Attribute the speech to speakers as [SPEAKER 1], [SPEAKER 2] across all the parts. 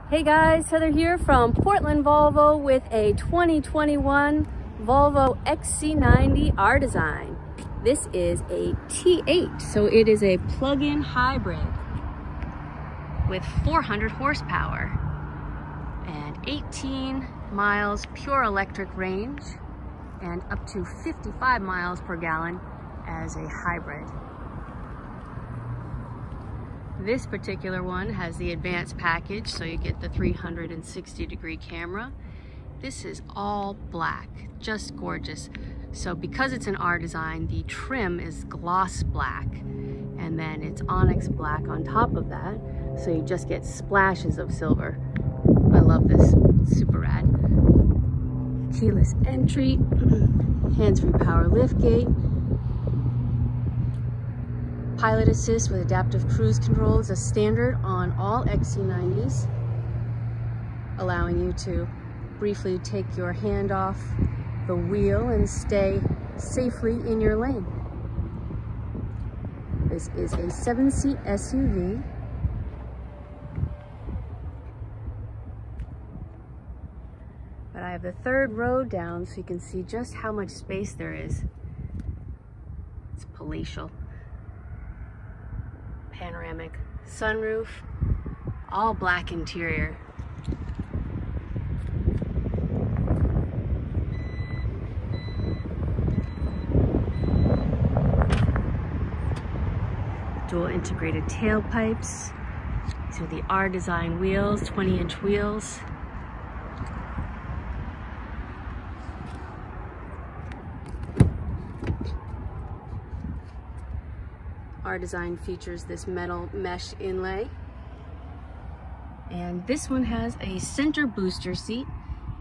[SPEAKER 1] Hey guys, Heather here from Portland Volvo with a 2021 Volvo XC90 R Design. This is a T8, so it is a plug-in hybrid with 400 horsepower and 18 miles pure electric range and up to 55 miles per gallon as a hybrid. This particular one has the advanced package, so you get the 360-degree camera. This is all black, just gorgeous. So because it's an R Design, the trim is gloss black, and then it's onyx black on top of that, so you just get splashes of silver. I love this, it's super rad. Keyless entry, hands-free power liftgate, pilot assist with adaptive cruise control is a standard on all XC90s, allowing you to briefly take your hand off the wheel and stay safely in your lane. This is a 7-seat SUV. But I have the third row down so you can see just how much space there is. It's Palatial. Panoramic sunroof, all black interior. Dual integrated tailpipes. These are the R Design wheels, 20-inch wheels. R Design features this metal mesh inlay. And this one has a center booster seat.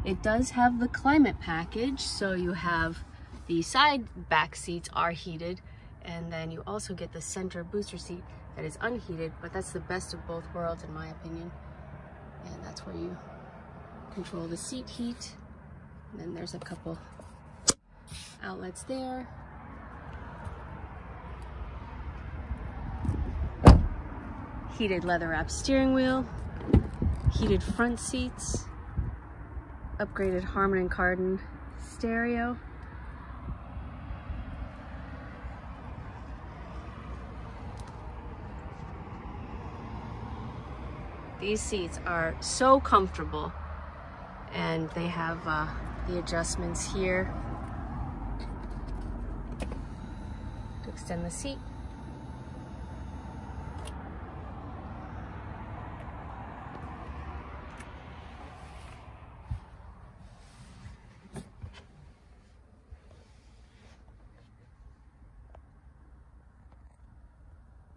[SPEAKER 1] It does have the climate package, so you have the side back seats are heated, and then you also get the center booster seat that is unheated, but that's the best of both worlds in my opinion. And that's where you control the seat heat. And then there's a couple outlets there. Heated leather-wrapped steering wheel, heated front seats, upgraded Harman & Kardon stereo. These seats are so comfortable, and they have the adjustments here to extend the seat.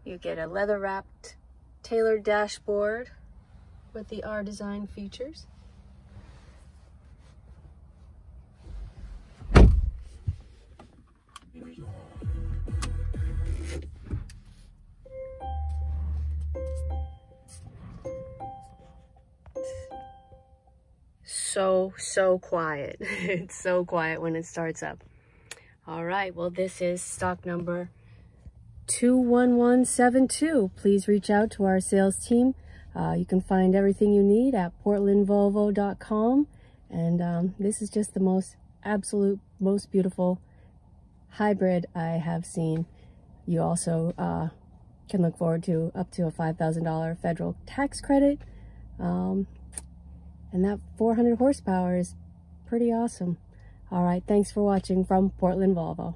[SPEAKER 1] You get a leather-wrapped tailored dashboard with the R Design features. So quiet. It's so quiet when it starts up. All right, well, this is stock number 21172. Please reach out to our sales team. You can find everything you need at portlandvolvo.com. And this is just the most beautiful hybrid I have seen. You also can look forward to up to a $5,000 federal tax credit. And that 400 horsepower is pretty awesome. All right, thanks for watching from Portland Volvo.